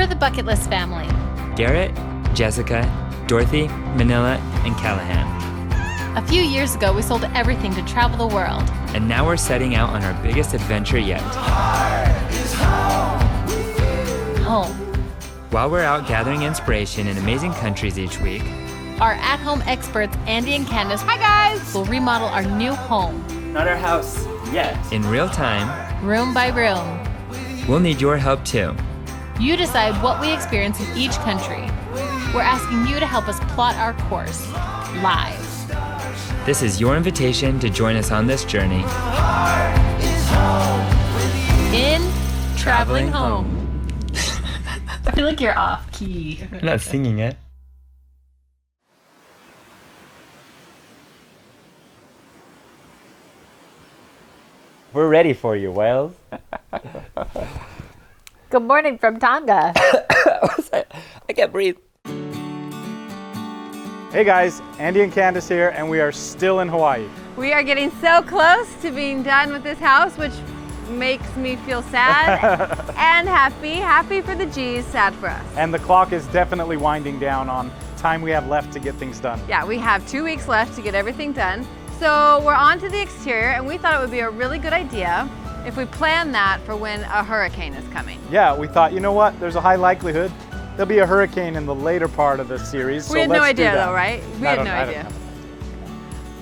are the Bucket List family. Garrett, Jessica, Dorothy, Manila, and Callahan. A few years ago, we sold everything to travel the world. And now we're setting out on our biggest adventure yet. Home. While we're out gathering inspiration in amazing countries each week, Our at-home experts, Andy and Candis, hi guys, will remodel our new home. Not our house yet. in real time, Room by room. we'll need your help too. You decide what we experience in each country. We're asking you to help us plot our course, live. This is your invitation to join us on this journey. In Traveling Home. I feel like you're off key. I'm not singing it. We're ready for you, Wales. Good morning from Tonga. I can't breathe. Hey guys, Andy and Candis here, and we are still in Hawaii. We are getting so close to being done with this house, which makes me feel sad and happy. Happy for the G's, sad for us. And the clock is definitely winding down on time we have left to get things done. Yeah, we have 2 weeks left to get everything done. So we're on to the exterior, and we thought it would be a really good idea if we plan that for when a hurricane is coming. Yeah, we thought, you know what, there's a high likelihood there'll be a hurricane in the later part of the series. We had no idea though, right? We had no I don't idea. have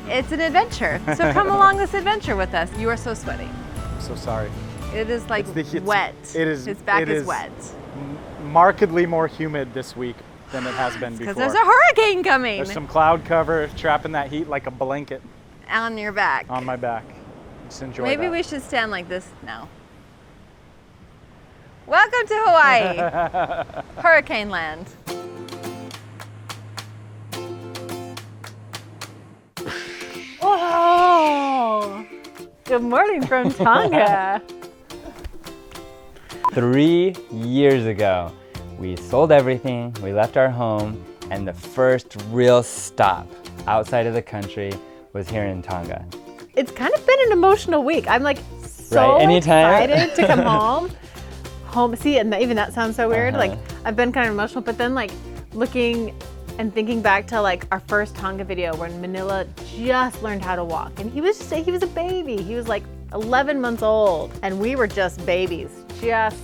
It's an adventure. So come along this adventure with us. You are so sweaty. I'm so sorry. It is like It's wet. It is. His back it is wet. Markedly more humid this week than it has been before. Because there's a hurricane coming There's some cloud cover trapping that heat like a blanket on your back. on my back. Just enjoy Maybe that. we should stand like this now. Welcome to Hawaii, Hurricane Land. Oh, good morning from Tonga. 3 years ago, we sold everything, we left our home, and the first real stop outside of the country was here in Tonga. It's kind of been an emotional week. I'm like so Right, anytime. excited to come home. See, and even that sounds so weird. Uh-huh. Like I've been kind of emotional, but then like looking and thinking back to like our first Tonga video when Manila just learned how to walk, and he was a baby. He was like 11 months old, and we were just babies, just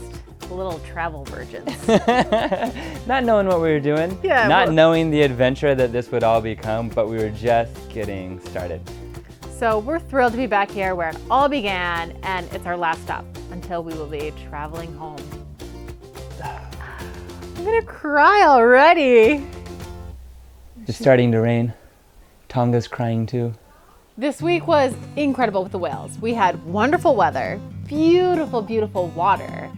little travel virgins. Not knowing what we were doing, Yeah, not well- knowing the adventure that this would all become, but we were just getting started. So we're thrilled to be back here where it all began, and it's our last stop until we will be traveling home. I'm gonna cry already. It's starting to rain. Tonga's crying too. This week was incredible with the whales. We had wonderful weather, beautiful, beautiful water.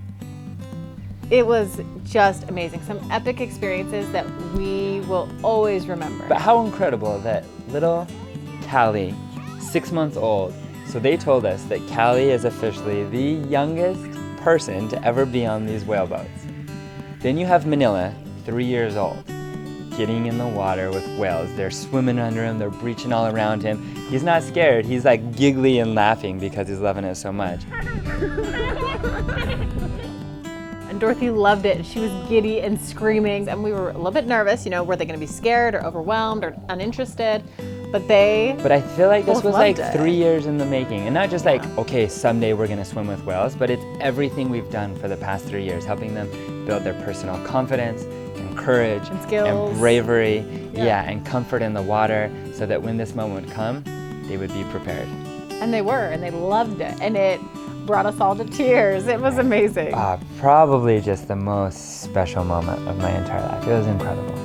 It was just amazing. Some epic experiences that we will always remember. But how incredible that little Callie, 6 months old. So they told us that Callie is officially the youngest person to ever be on these whale boats. Then you have Manila, 3 years old, getting in the water with whales. They're swimming under him, they're breaching all around him. He's not scared, he's like giggly and laughing because he's loving it so much. And Dorothy loved it. She was giddy and screaming, and we were a little bit nervous, were they gonna be scared or overwhelmed or uninterested? But I feel like this both was like loved it. 3 years in the making. And not just like, okay, someday we're gonna swim with whales, but it's everything we've done for the past 3 years, helping them build their personal confidence and courage And skills. and bravery, and comfort in the water, so that when this moment would come, they would be prepared. And they were, and they loved it, and it brought us all to tears. It was amazing. Probably just the most special moment of my entire life. It was incredible.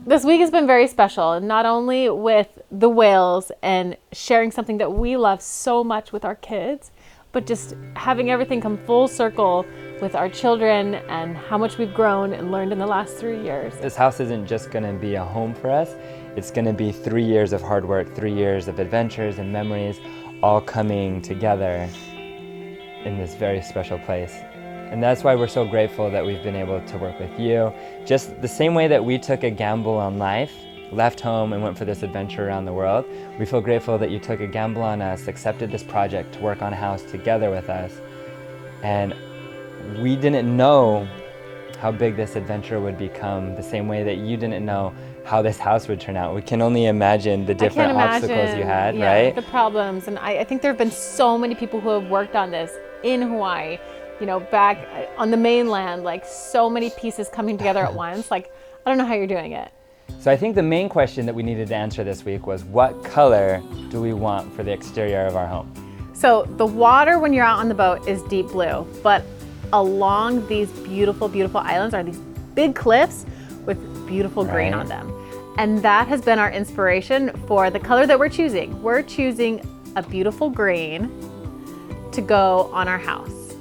This week has been very special, not only with the whales and sharing something that we love so much with our kids, but just having everything come full circle with our children and how much we've grown and learned in the last 3 years. This house isn't just gonna be a home for us, it's gonna be 3 years of hard work, 3 years of adventures and memories, all coming together in this very special place. And that's why we're so grateful that we've been able to work with you. Just the same way that we took a gamble on life left home and went for this adventure around the world. We feel grateful that you took a gamble on us, accepted this project to work on a house together with us. And we didn't know how big this adventure would become, the same way that you didn't know how this house would turn out. We can only imagine the different obstacles you had, right? The problems. And I think there have been so many people who have worked on this in Hawaii, you know, back on the mainland, like so many pieces coming together at once. Like, I don't know how you're doing it. So I think the main question that we needed to answer this week was, what color do we want for the exterior of our home? So the water when you're out on the boat is deep blue, but along these beautiful, beautiful islands are these big cliffs with beautiful green on them. And that has been our inspiration for the color that we're choosing. We're choosing a beautiful green to go on our house.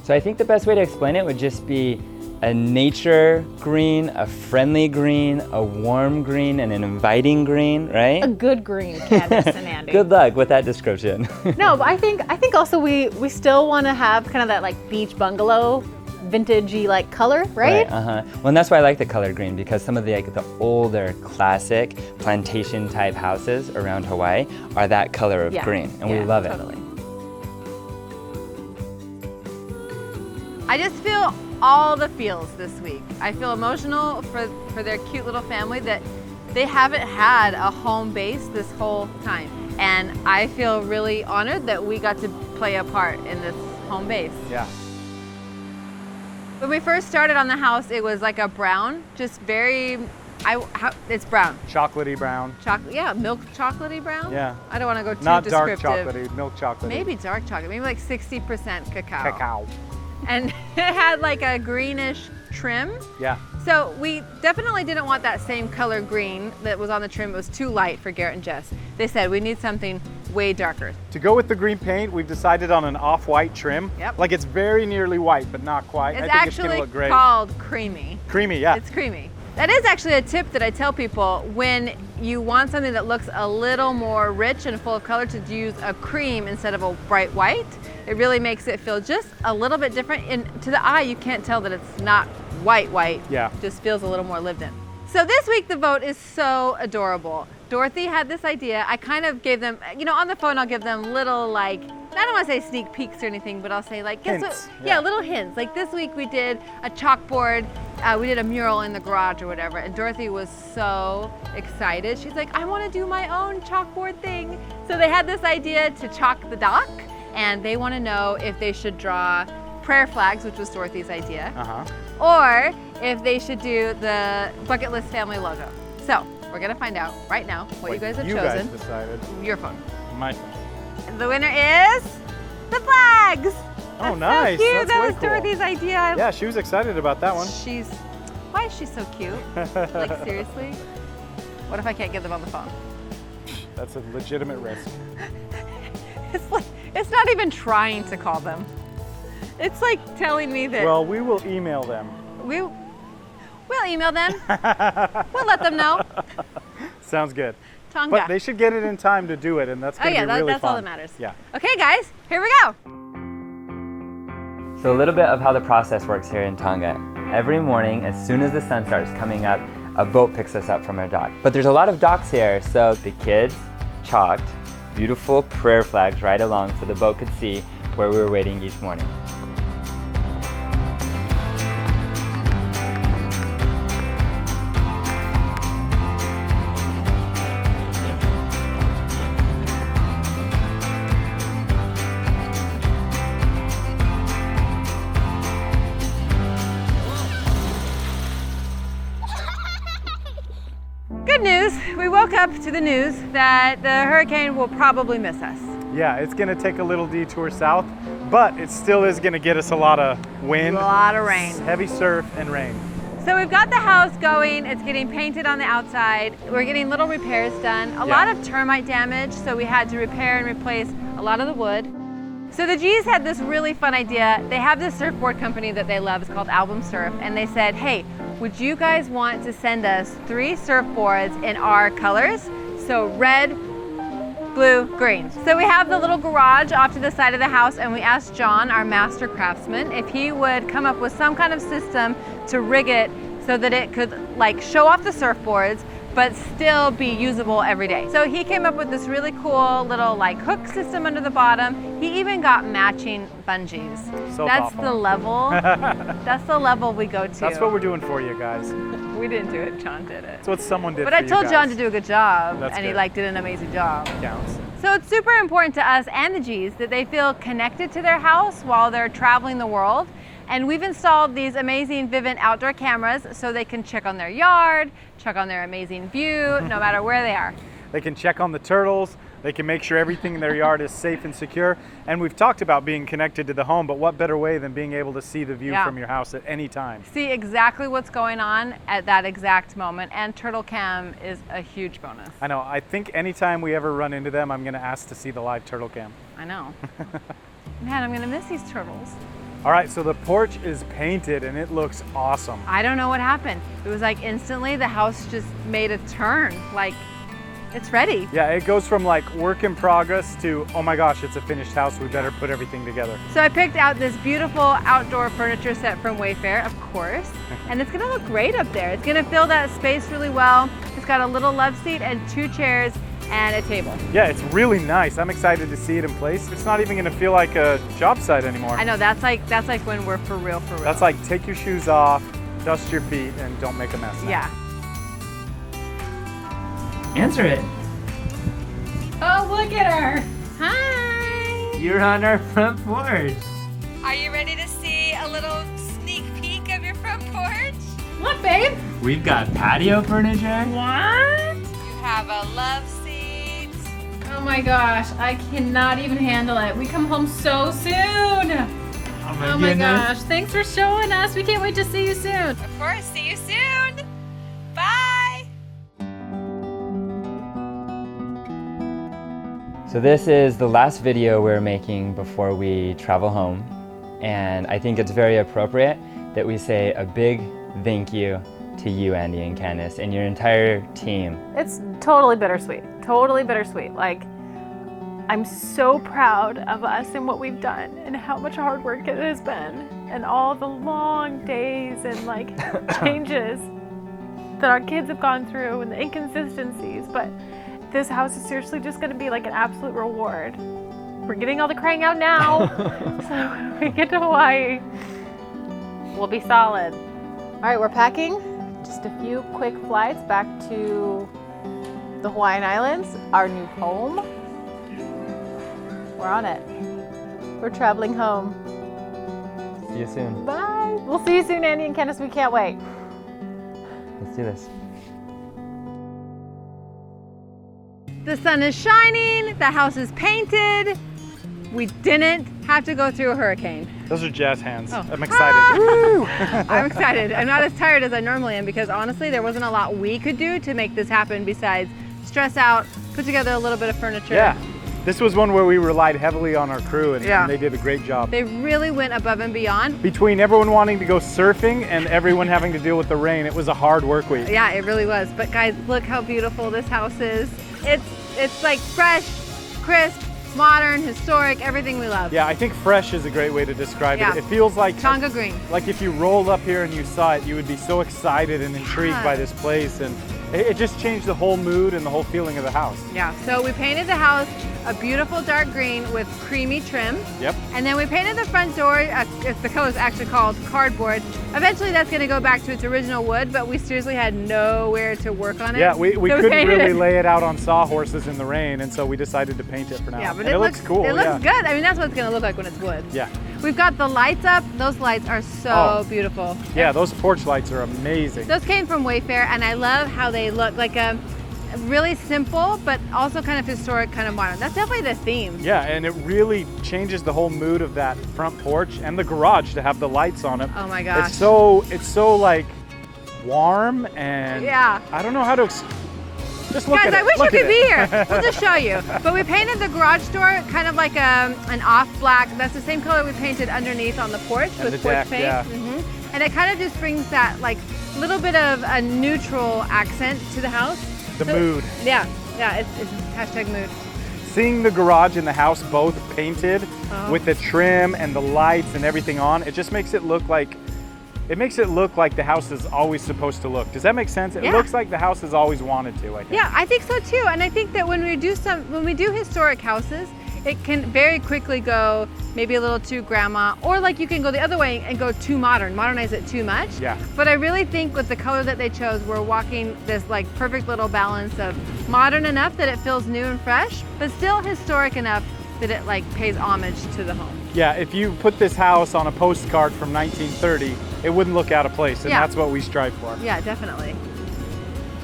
So I think the best way to explain it would just be a nature green, a friendly green, a warm green, and an inviting green, right? A good green, Candis and Andy. Good luck with that description. No, but I think also we still want to have kind of that like beach bungalow, vintagey like color, right? Well, and that's why I like the color green, because some of the older classic plantation type houses around Hawaii are that color of green, and we love it. Totally. I just feel all the feels this week. I feel emotional for their cute little family that they haven't had a home base this whole time. And I feel really honored that we got to play a part in this home base. Yeah. When we first started on the house, it was like a brown, just very, it's brown. Chocolatey brown. Yeah, milk chocolatey brown? Yeah. I don't want to go too Not descriptive. dark chocolatey, milk chocolatey. Maybe dark chocolate, maybe like 60% cacao. Cacao. And it had like a greenish trim. Yeah. So we definitely didn't want that same color green that was on the trim. It was too light for Garrett and Jess. They said we need something way darker. To go with the green paint, we've decided on an off-white trim. Yep. Like it's very nearly white, but not quite. It's I think it's gonna actually look great. called creamy. Creamy, yeah. It's creamy. That is actually a tip that I tell people when you want something that looks a little more rich and full of color, to use a cream instead of a bright white. It really makes it feel just a little bit different. And to the eye, you can't tell that it's not white. Yeah. It just feels a little more lived in. So this week, the vote is so adorable. Dorothy had this idea. I kind of gave them, you know, on the phone, I'll give them little, like, I don't want to say sneak peeks or anything, but I'll say like, guess hints. what? Yeah, little hints. Like this week we did a chalkboard, we did a mural in the garage or whatever, and Dorothy was so excited. She's like, I want to do my own chalkboard thing. So they had this idea to chalk the dock, and they want to know if they should draw prayer flags, which was Dorothy's idea, or if they should do the bucket list family logo. So we're gonna find out right now what you guys have chosen. You guys decided. Your phone. My phone. The winner is the flags. Oh, That's nice. So cute. That's That way was cool. Dorothy's idea. Yeah, she was excited about that one. Why is she so cute? Like seriously? What if I can't get them on the phone? That's a legitimate risk. It's not even trying to call them. It's like telling me that Well, we will email them. we'll email them. We'll let them know. Sounds good. Tonga. But they should get it in time to do it, and that's going to be really that's fun. all that matters. Yeah. Okay, guys, here we go. So a little bit of how the process works here in Tonga. Every morning, as soon as the sun starts coming up, a boat picks us up from our dock. But there's a lot of docks here, so the kids chalked beautiful prayer flags right along so the boat could see where we were waiting each morning. Good news. We woke up to the news that the hurricane will probably miss us. Yeah, it's going to take a little detour south, but it still is going to get us a lot of wind, A lot of rain. heavy surf, and rain. So we've got the house going, it's getting painted on the outside. We're getting little repairs done. A lot of termite damage, so we had to repair and replace a lot of the wood. So the G's had this really fun idea. They have this surfboard company that they love, it's called Album Surf, and they said, hey, would you guys want to send us 3 surfboards in our colors? So red, blue, green. So we have the little garage off to the side of the house, and we asked John, our master craftsman, if he would come up with some kind of system to rig it so that it could like show off the surfboards, but still be usable every day. So he came up with this really cool little like hook system under the bottom. He even got matching bungees. So that's thoughtful. the level. That's the level we go to. That's what we're doing for you guys. We didn't do it, John did it. That's what someone did But for I you told guys. John to do a good job, That's and he good. like did an amazing job. Counts. So it's super important to us and the G's that they feel connected to their house while they're traveling the world. And we've installed these amazing Vivint outdoor cameras so they can check on their yard, check on their amazing view, no matter where they are. They can check on the turtles. They can make sure everything in their yard is safe and secure. And we've talked about being connected to the home, but what better way than being able to see the view Yeah. from your house at any time? See exactly what's going on at that exact moment, and Turtle Cam is a huge bonus. I know. I think anytime we ever run into them, I'm going to ask to see the live turtle cam. I know. Man, I'm gonna miss these turtles. All right, so the porch is painted and it looks awesome. I don't know what happened. It was like instantly the house just made a turn, like it's ready. Yeah, it goes from like work in progress to, oh my gosh, it's a finished house. We better put everything together. So I picked out this beautiful outdoor furniture set from Wayfair, of course, and it's gonna look great up there. It's gonna fill that space really well. It's got a little love seat and 2 chairs and a table. Yeah, it's really nice. I'm excited to see it in place. It's not even going to feel like a job site anymore. I know, that's like when we're for real, for real. That's like take your shoes off, dust your feet, and don't make a mess. Yeah. Answer it. Oh, look at her. Hi! You're on our front porch. Are you ready to see a little sneak peek of your front porch? Look, babe. We've got patio furniture. What? You have a love seat. Oh my gosh, I cannot even handle it. We come home so soon. Oh Oh my gosh, thanks for showing us. We can't wait to see you soon. Of course, see you soon. Bye! So this is the last video we're making before we travel home, and I think it's very appropriate that we say a big thank you to you, Andy and Candis, and your entire team. It's totally bittersweet. Totally bittersweet. Like, I'm so proud of us and what we've done and how much hard work it has been and all the long days and like changes that our kids have gone through and the inconsistencies. But this house is seriously just going to be like an absolute reward. We're getting all the crying out now. So when we get to Hawaii, we'll be solid. All right, we're packing. Just a few quick flights back to the Hawaiian Islands, our new home. We're on it. We're traveling home. See you soon. Bye. We'll see you soon, Andy and Candis. We can't wait. Let's do this. The sun is shining, the house is painted. We didn't have to go through a hurricane. Those are jazz hands. Oh. I'm excited. I'm excited. I'm not as tired as I normally am because honestly, there wasn't a lot we could do to make this happen besides stress out, put together a little bit of furniture. Yeah. This was one where we relied heavily on our crew and, Yeah. and they did a great job. They really went above and beyond. Between everyone wanting to go surfing and everyone having to deal with the rain, it was a hard work week. Yeah, it really was. But guys, look how beautiful this house is. It's like fresh, crisp, modern, historic, everything we love. Yeah, I think fresh is a great way to describe Yeah. it. It feels like Tonga green. Like if you rolled up here and you saw it, you would be so excited and intrigued Yeah. by this place, and it just changed the whole mood and the whole feeling of the house. Yeah, so we painted the house a beautiful dark green with creamy trim. Yep. And then we painted the front door, the color is actually called cardboard. Eventually that's gonna go back to its original wood, but we seriously had nowhere to work on it. Yeah, we So couldn't painted really it. lay it out on sawhorses in the rain, and so we decided to paint it for now. Yeah, but And it looks cool. It looks yeah. good. I mean, that's what it's gonna look like when it's wood. Yeah. We've got the lights up. Those lights are so Oh. beautiful. Yeah, those porch lights are amazing. Those came from Wayfair, and I love how they look like a really simple, but also kind of historic, kind of modern. That's definitely the theme. Yeah, and it really changes the whole mood of that front porch and the garage to have the lights on it. Oh my gosh. It's so like warm and Yeah. I don't know how to just look Guys, at it. I wish you Look at could be it. here. We'll just show you. But we painted the garage door kind of like an off black. That's the same color we painted underneath on the porch And with the porch deck, paint. yeah. And it kind of just brings that like little bit of a neutral accent to the house. The mood. Yeah, it's hashtag mood. Seeing the garage and the house both painted Uh-huh. with the trim and the lights and everything on, it just makes it look like it makes it look like the house is always supposed to look. Does that make sense? It Yeah. looks like the house has always wanted to, I think. Yeah, I think so too. And I think that when we do historic houses, it can very quickly go maybe a little too grandma, or like you can go the other way and go too modern, modernize it too much. Yeah. But I really think with the color that they chose, we're walking this like perfect little balance of modern enough that it feels new and fresh, but still historic enough that it like pays homage to the home. Yeah, if you put this house on a postcard from 1930, it wouldn't look out of place, and Yeah. that's what we strive for. Yeah, definitely.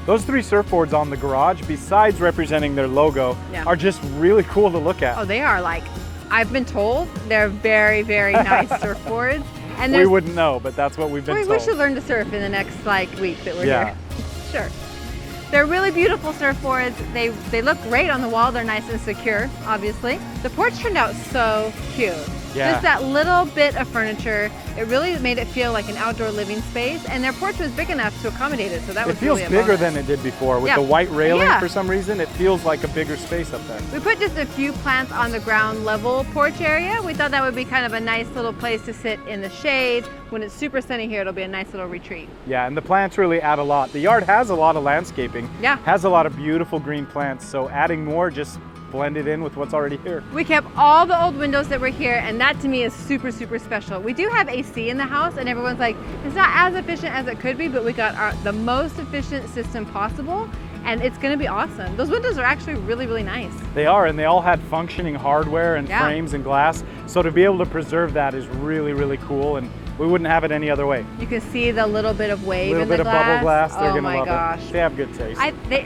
Those 3 surfboards on the garage, besides representing their logo, Yeah. are just really cool to look at. Oh, they are like, I've been told they're very, very nice surfboards. And We there's, wouldn't know, but that's what we've been told. we should learn to surf in the next like week that we're Yeah. here. Sure. They're really beautiful surfboards. They look great on the wall. They're nice and secure, obviously. The porch turned out so cute. Yeah. Just that little bit of furniture. It really made it feel like an outdoor living space, and their porch was big enough to accommodate it, so that It was feels really a bigger bonus. than it did before. With Yeah. the white railing, Yeah. for some reason, it feels like a bigger space up there. We put just a few plants on the ground level porch area. We thought that would be kind of a nice little place to sit in the shade. When it's super sunny here, it'll be a nice little retreat. Yeah, and the plants really add a lot. The yard has a lot of landscaping. Yeah. Has a lot of beautiful green plants, so adding more just blended in with what's already here. We kept all the old windows that were here, and that to me is super, super special. We do have AC in the house, and everyone's like, it's not as efficient as it could be, but we got the most efficient system possible, and it's gonna be awesome. Those windows are actually really, really nice. They are, and they all had functioning hardware and Yeah. frames and glass, so to be able to preserve that is really, really cool, and we wouldn't have it any other way. You can see the little bit of A wave little in bit the of glass. bubble glass, they're Oh gonna my love gosh. it. They have good taste. They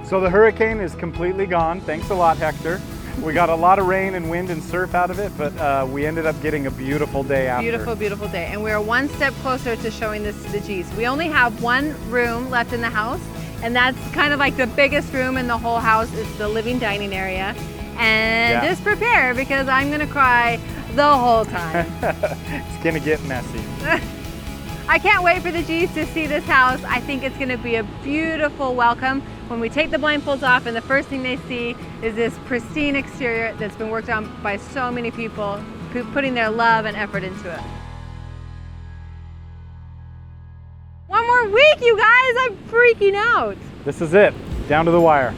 So the hurricane is completely gone. Thanks a lot, Hector. We got a lot of rain and wind and surf out of it, but we ended up getting a beautiful day after. Beautiful, beautiful day. And we're one step closer to showing this to the G's. We only have one room left in the house, and that's kind of like the biggest room in the whole house is the living dining area. And Yeah. just prepare because I'm gonna cry the whole time. It's gonna get messy. I can't wait for the G's to see this house. I think it's gonna be a beautiful welcome when we take the blindfolds off and the first thing they see is this pristine exterior that's been worked on by so many people putting their love and effort into it. One more week, you guys, I'm freaking out. This is it, down to the wire.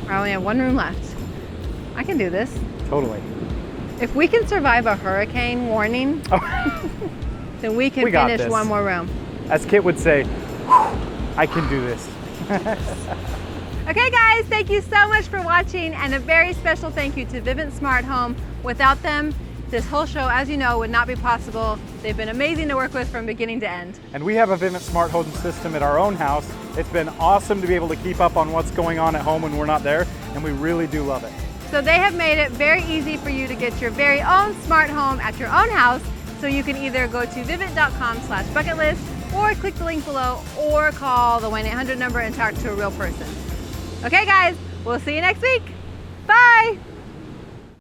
I only have one room left. I can do this. Totally. If we can survive a hurricane warning, then we can We got finish this. one more room. As Kit would say, I can do this. Okay guys, thank you so much for watching, and a very special thank you to Vivint Smart Home. Without them, this whole show, as you know, would not be possible. They've been amazing to work with from beginning to end. And we have a Vivint Smart Home system at our own house. It's been awesome to be able to keep up on what's going on at home when we're not there, and we really do love it. So they have made it very easy for you to get your very own smart home at your own house. So you can either go to vivint.com/bucketlist or click the link below or call the 1-800 number and talk to a real person. Okay guys, we'll see you next week. Bye.